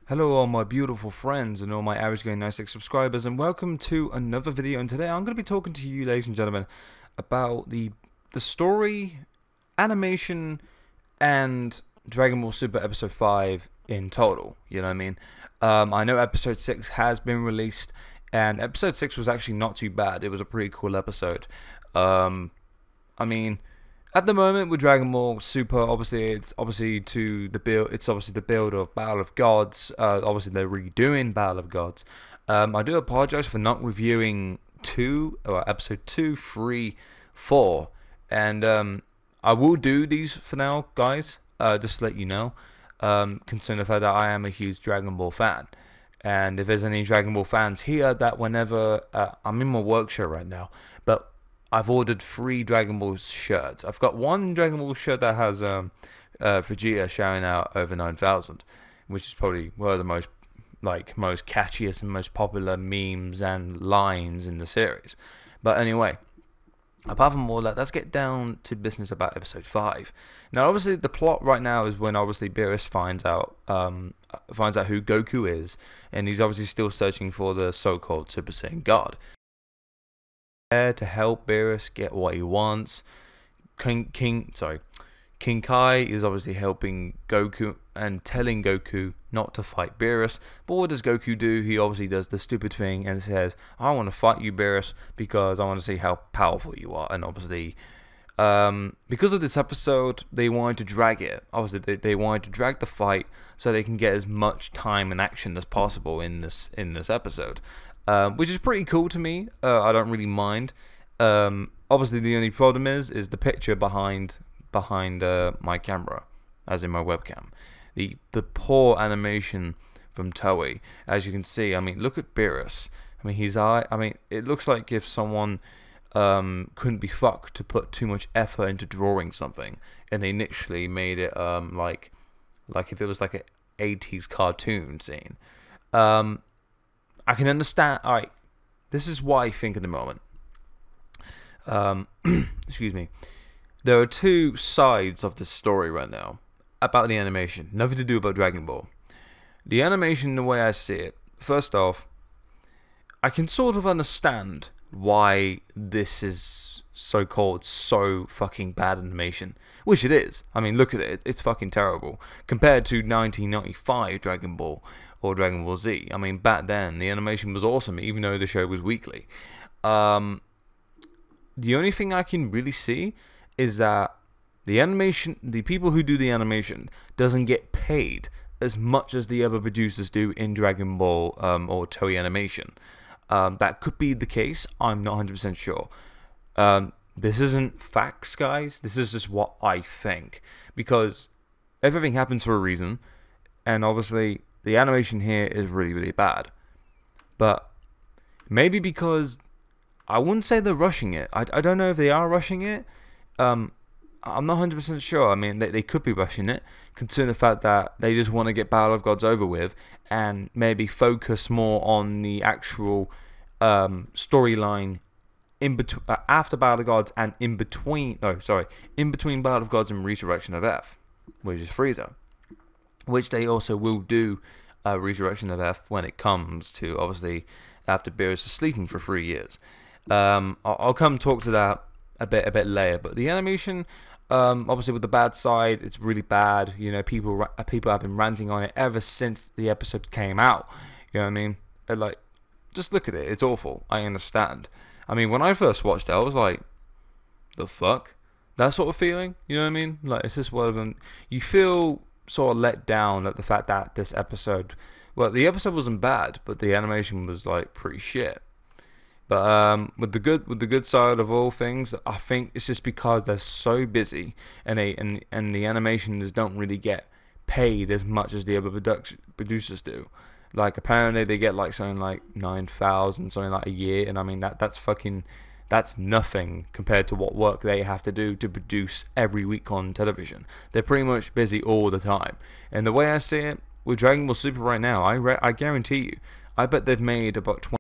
Hello all my beautiful friends and all my average going 96 subscribers, and welcome to another video. And today I'm going to be talking to you, ladies and gentlemen, about the story, animation, and Dragon Ball Super episode 5 in total. You know what I mean? I know episode 6 has been released, and episode 6 was actually not too bad. It was a pretty cool episode. I mean, at the moment with Dragon Ball Super, it's obviously the build of Battle of Gods. Obviously they're redoing Battle of Gods. I do apologize for not reviewing episode 2, 3, 4, and I will do these for now, guys. Just to let you know, considering the fact that I am a huge Dragon Ball fan. And if there's any Dragon Ball fans here, that whenever I'm in my work shirt right now, but I've ordered 3 Dragon Ball shirts. I've got one Dragon Ball shirt that has Vegeta shouting out over 9,000, which is probably one of the most catchiest and most popular memes and lines in the series. But anyway, apart from all that, let's get down to business about episode 5. Now, obviously, the plot right now is when obviously Beerus finds out who Goku is, and he's obviously still searching for the so-called Super Saiyan God. To help Beerus get what he wants. King Kai is obviously helping Goku and telling Goku not to fight Beerus. But what does Goku do? He obviously does the stupid thing and says, I want to fight you, Beerus, because I want to see how powerful you are. And obviously, because of this episode, they wanted to drag it. Obviously, they wanted to drag the fight so they can get as much time and action as possible in this episode. Which is pretty cool to me. I don't really mind. Obviously, the only problem is the picture behind my camera, as in my webcam. The poor animation from Toei, as you can see. I mean, look at Beerus. I mean, his eye. I mean, it looks like if someone couldn't be fucked to put too much effort into drawing something, and they literally made it like if it was like an 80s cartoon scene. I can understand. Alright, this is what I think at the moment. Excuse me. There are 2 sides of this story right now about the animation. Nothing to do about Dragon Ball. The animation, the way I see it, first off, I can sort of understand why this is so-called so fucking bad animation. Which it is. I mean, look at it. It's fucking terrible. Compared to 1995 Dragon Ball or Dragon Ball Z. I mean, back then, the animation was awesome, even though the show was weekly. The only thing I can really see is that the people who do the animation doesn't get paid as much as the other producers do in Dragon Ball or Toei Animation. That could be the case. I'm not 100% sure. This isn't facts, guys. This is just what I think. Because everything happens for a reason. And obviously, the animation here is really, really bad. But maybe because I wouldn't say they're rushing it. I don't know if they are rushing it. I'm not 100% sure. I mean, they could be rushing it, considering the fact that they just want to get Battle of Gods over with and maybe focus more on the actual storyline in between after Battle of Gods and in between. In between Battle of Gods and Resurrection of F, which is Frieza. Which they also will do Resurrection of F when it comes to, obviously, after Beerus is sleeping for 3 years. I'll come talk to that a bit later. But the animation, obviously with the bad side, it's really bad. You know, people have been ranting on it ever since the episode came out. You know what I mean? And just look at it. It's awful. I understand. I mean, when I first watched it, I was like, the fuck? That sort of feeling? You know what I mean? Like, it's just one of them. You feel sort of let down at the fact that this episode, well, the episode wasn't bad, but the animation was like pretty shit. But with the good side of all things, I think it's just because they're so busy and the animations don't really get paid as much as the other producers do. Like, apparently they get like something like 9,000 something like a year, and I mean that's nothing compared to what work they have to do to produce every week on television. They're pretty much busy all the time. And the way I see it, with Dragon Ball Super right now, I guarantee you, I bet they've made about 20.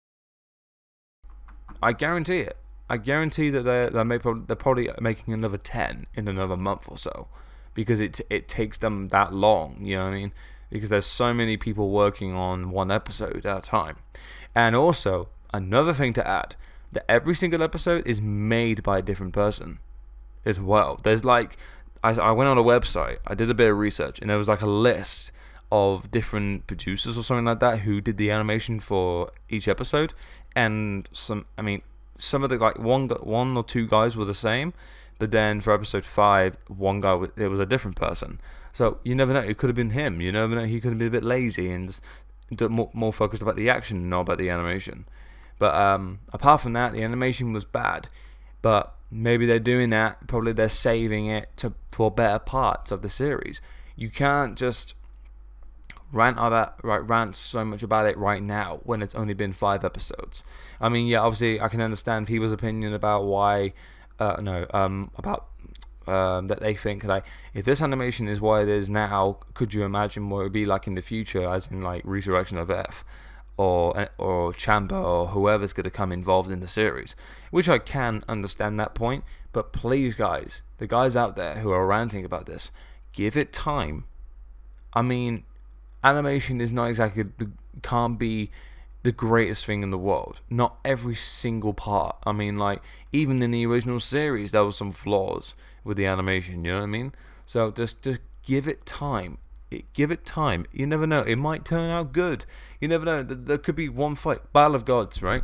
I guarantee it. I guarantee that they're probably making another 10 in another month or so, because it takes them that long. You know what I mean? because there's so many people working on one episode at a time. And also, another thing to add, that every single episode is made by a different person as well. There's like, I went on a website, I did a bit of research, and there was like a list of different producers or something like that who did the animation for each episode. And some of the, like, one or two guys were the same, but then for episode 5, one guy, it was a different person. So you never know, it could have been him. You never know, he could have been a bit lazy and just more focused about the action and not about the animation. But apart from that, the animation was bad. But maybe they're doing that, probably they're saving it for better parts of the series. You can't just rant so much about it right now when it's only been 5 episodes. I mean, yeah, obviously I can understand people's opinion about why that they think, like, if this animation is what it is now, could you imagine what it would be like in the future, as in like Resurrection of F or Chamber or whoever's going to come involved in the series, which I can understand that point. But please, guys, the guys out there who are ranting about this, give it time. I mean, animation is not exactly can't be the greatest thing in the world. Not every single part. I mean, like, even in the original series, there were some flaws with the animation. You know what I mean? So just give it time. Give it time. You never know. It might turn out good. You never know. There could be one fight, Battle of Gods, right?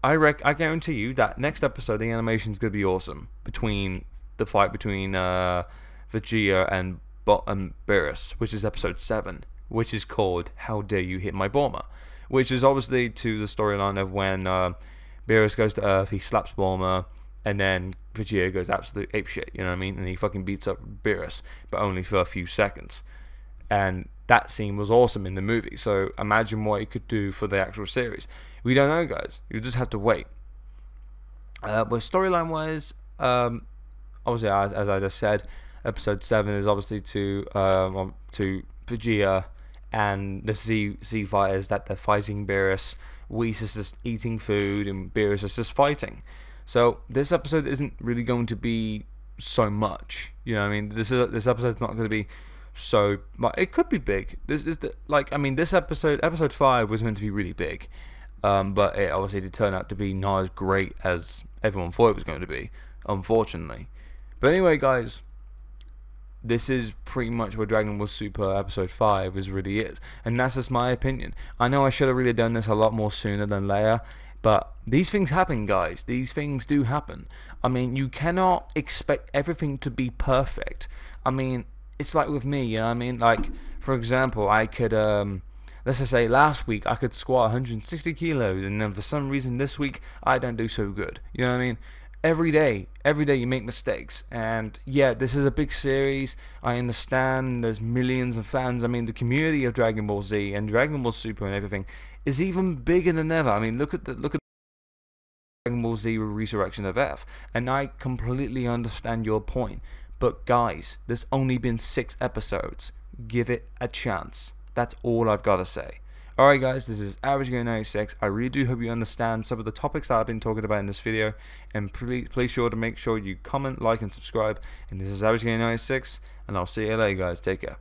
I guarantee you that next episode, the animation is gonna be awesome. Between the fight between Vegeta and Beerus, which is episode 7, which is called "How Dare You Hit My Bulma," which is obviously to the storyline of when Beerus goes to Earth, he slaps Bulma, and then Vegeta goes absolute apeshit, you know what I mean? And he fucking beats up Beerus, but only for a few seconds. And that scene was awesome in the movie, so imagine what it could do for the actual series. We don't know, guys. You just have to wait. But storyline-wise, obviously, as I just said, episode 7 is obviously to Vegeta and the Z fighters, that they're fighting Beerus. Whis is just eating food, and Beerus is just fighting. So this episode isn't really going to be so much. You know what I mean? This episode's not going to be so, it could be big. This episode 5 was meant to be really big, but it obviously did turn out to be not as great as everyone thought it was going to be, unfortunately. But anyway, guys, this is pretty much what Dragon Ball Super episode 5 really is, and that's just my opinion. I know I should have really done this a lot more sooner than later, but these things happen, guys. These things do happen. I mean, you cannot expect everything to be perfect. I mean, it's like with me, you know what I mean? Like, for example, I could, let's just say last week I could squat 160 kilos, and then for some reason this week I don't do so good. You know what I mean? Every day you make mistakes. And yeah, this is a big series. I understand there's millions of fans. I mean, the community of Dragon Ball Z and Dragon Ball Super and everything is even bigger than ever. I mean, look at Dragon Ball Z Resurrection of F, and I completely understand your point. But guys, there's only been 6 episodes. Give it a chance. That's all I've got to say. Alright guys, this is AverageGamer96. I really do hope you understand some of the topics that I've been talking about in this video. And please sure to make sure you comment, like, and subscribe. And this is AverageGamer96, and I'll see you later, guys. Take care.